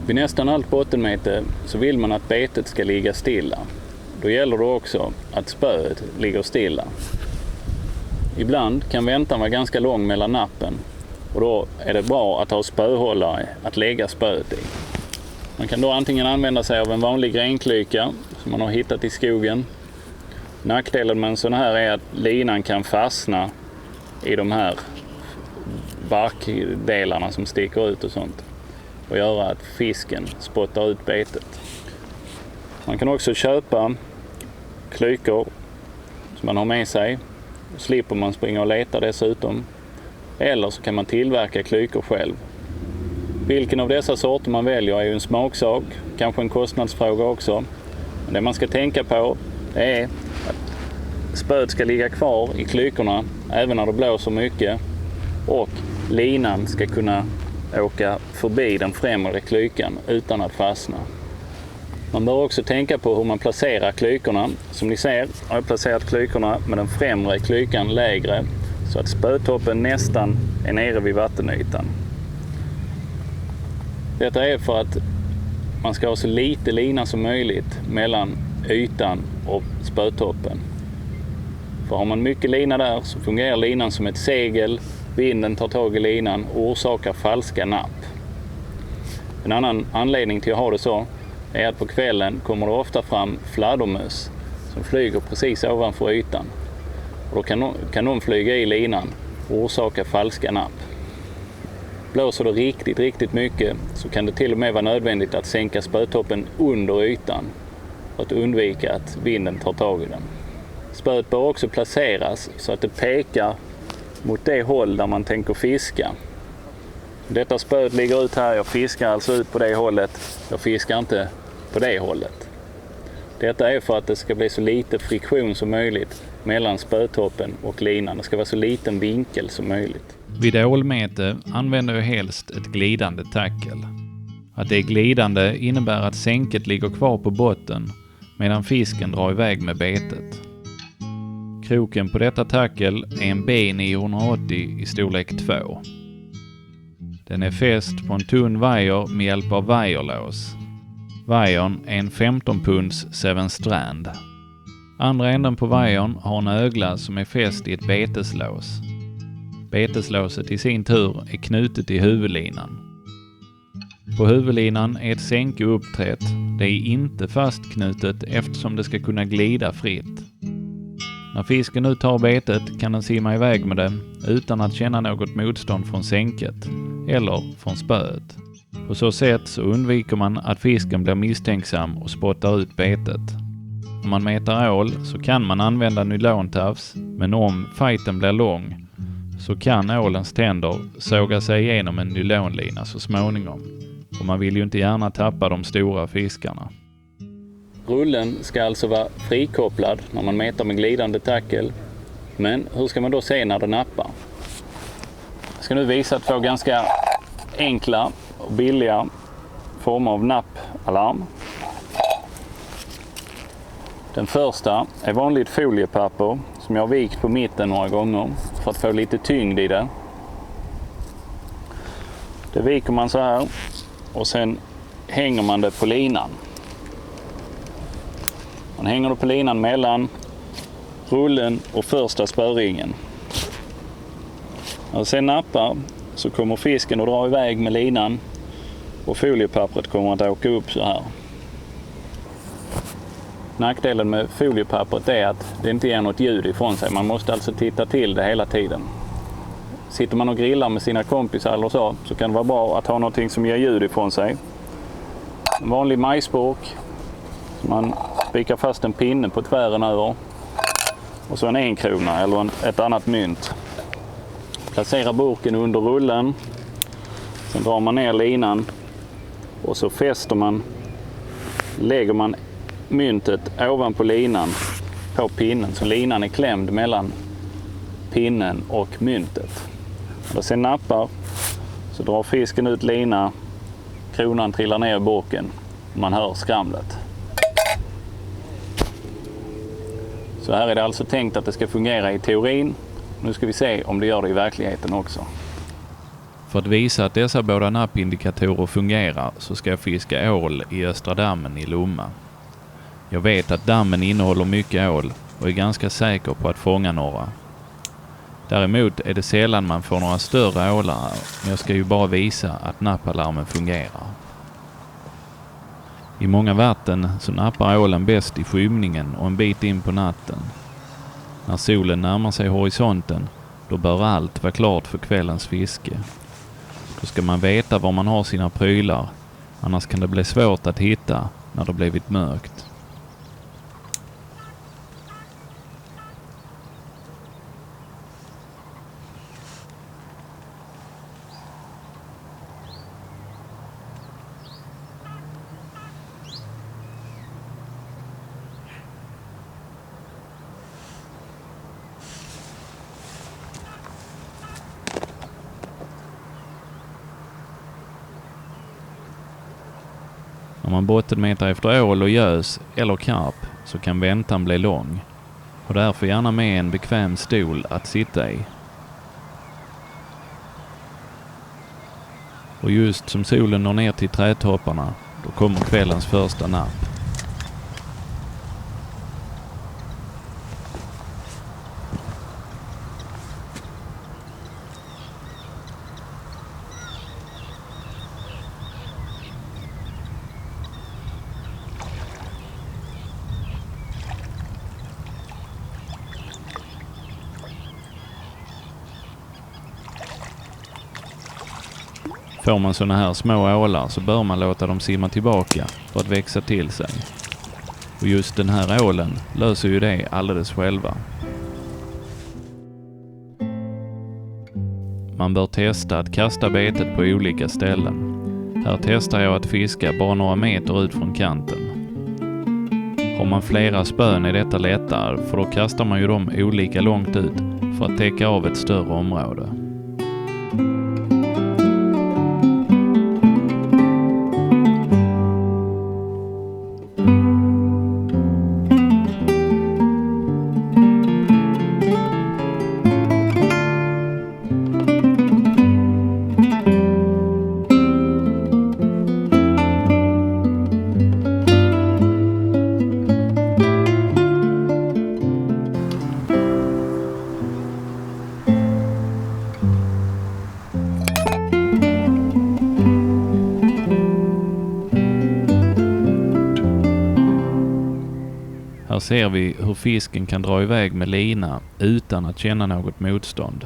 Vid nästan allt bottenmete så vill man att betet ska ligga stilla. Då gäller det också att spöet ligger stilla. Ibland kan väntan vara ganska lång mellan nappen och då är det bra att ha spöhållare att lägga spöet i. Man kan då antingen använda sig av en vanlig grenklyka som man har hittat i skogen. Nackdelen med en sån här är att linan kan fastna i de här barkdelarna som sticker ut och sånt och göra att fisken spottar ut betet. Man kan också köpa klykor som man har med sig. Slipper man springa och leta dessutom. Eller så kan man tillverka klykor själv. Vilken av dessa sorter man väljer är ju en smaksak, kanske en kostnadsfråga också. Men det man ska tänka på är att spöet ska ligga kvar i klykorna även när det blåser mycket och linan ska kunna åka förbi den främre klykan utan att fastna. Man bör också tänka på hur man placerar klykorna. Som ni ser har jag placerat klykorna med den främre klykan lägre så att spötoppen nästan är nere vid vattenytan. Detta är för att man ska ha så lite lina som möjligt mellan ytan och spötoppen. För har man mycket lina där så fungerar linan som ett segel, vinden tar tag i linan och orsakar falska napp. En annan anledning till att ha det så är att på kvällen kommer det ofta fram fladdermöss som flyger precis ovanför ytan. Och då kan de flyga i linan och orsaka falska napp. Blåser det riktigt mycket så kan det till och med vara nödvändigt att sänka spötoppen under ytan för att undvika att vinden tar tag i den. Spöet bör också placeras så att det pekar mot det håll där man tänker fiska. Detta spöet ligger ut här, jag fiskar alltså ut på det hållet, jag fiskar inte på det hållet. Detta är för att det ska bli så lite friktion som möjligt mellan spötoppen och linan. Det ska vara så liten vinkel som möjligt. Vid ålmete använder jag helst ett glidande tackel. Att det är glidande innebär att sänket ligger kvar på botten medan fisken drar iväg med betet. Kroken på detta tackel är en B980 i storlek 2. Den är fäst på en tunn vajer med hjälp av vajerlås. Vajern är en 15-punds 7 Strand. Andra änden på vajern har en ögla som är fäst i ett beteslås. Beteslåset i sin tur är knutet i huvudlinan. På huvudlinan är ett sänke uppträtt. Det är inte fastknutet eftersom det ska kunna glida fritt. När fisken nu tar betet kan den simma iväg med det utan att känna något motstånd från sänket eller från spöet. På så sätt så undviker man att fisken blir misstänksam och spottar ut betet. Om man metar ål så kan man använda nylontafs, men om fighten blir lång så kan ålens tänder såga sig igenom en nylonlina så småningom. Och man vill ju inte gärna tappa de stora fiskarna. Rullen ska alltså vara frikopplad när man metar med glidande tackel. Men hur ska man då se när det nappar? Jag ska nu visa 2 ganska enkla och billiga former av nappalarm. Den första är vanligt foliepapper som jag har vikt på mitten några gånger för att få lite tyngd i det. Det viker man så här och sen hänger man det på linan. Man hänger det på linan mellan rullen och första spöringen. När det sen nappar så kommer fisken att dra iväg med linan och foliepappret kommer att åka upp så här. Nackdelen med foliepappret är att det inte ger något ljud ifrån sig. Man måste alltså titta till det hela tiden. Sitter man och grillar med sina kompisar eller så kan det vara bra att ha någonting som ger ljud ifrån sig. En vanlig majsburk. Man spikar fast en pinne på tvären över. Och så en 1 krona eller ett annat mynt. Placera burken under rullen. Sen drar man ner linan. Och så lägger man myntet ovanpå linan på pinnen. Så linan är klämd mellan pinnen och myntet. När det sen nappar så drar fisken ut lina. Kronan trillar ner i burken. Och man hör skramlet. Så här är det alltså tänkt att det ska fungera i teorin. Nu ska vi se om det gör det i verkligheten också. För att visa att dessa båda nappindikatorer fungerar så ska jag fiska ål i Östra dammen i Lomma. Jag vet att dammen innehåller mycket ål och är ganska säker på att fånga några. Däremot är det sällan man får några större ålar här, men jag ska ju bara visa att nappalarmen fungerar. I många vatten så nappar ålen bäst i skymningen och en bit in på natten. När solen närmar sig horisonten, då bör allt vara klart för kvällens fiske. Då ska man veta var man har sina prylar, annars kan det bli svårt att hitta när det blivit mörkt. Om man bottenmetar efter ål och gös eller karp så kan väntan bli lång. Och därför gärna med en bekväm stol att sitta i. Och just som solen når ner till trädtopparna, då kommer kvällens första napp. Får man såna här små ålar så bör man låta dem simma tillbaka för att växa till sig. Och just den här ålen löser ju det alldeles själva. Man bör testa att kasta betet på olika ställen. Här testar jag att fiska bara några meter ut från kanten. Har man flera spön är detta lättare, för då kastar man ju dem olika långt ut för att täcka av ett större område. Här ser vi hur fisken kan dra iväg med lina utan att känna något motstånd.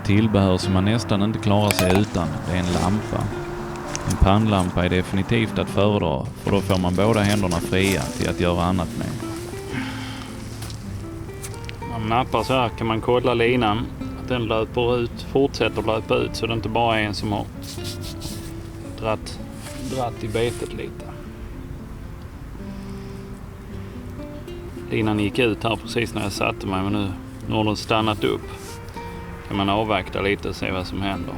Tillbehör som man nästan inte klarar sig utan, det är en lampa. En pannlampa är definitivt att föredra, för då får man båda händerna fria till att göra annat med. Man nappar så här kan man kolla linan, att den löper ut, fortsätter löpa ut så det inte bara är en som har dratt i betet lite. Linan gick ut här precis när jag satte mig, men nu har den stannat upp. Kan man avvakta lite och se vad som händer.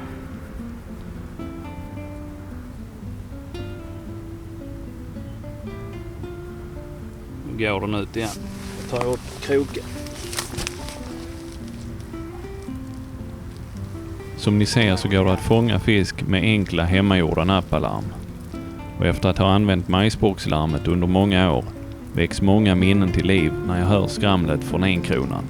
Nu går den ut igen. Jag tar upp kroken. Som ni ser så går det att fånga fisk med enkla hemmagjorda nappalarm. Och efter att ha använt majsboxlarmet under många år väcks många minnen till liv när jag hör skramlet från 1 kronan.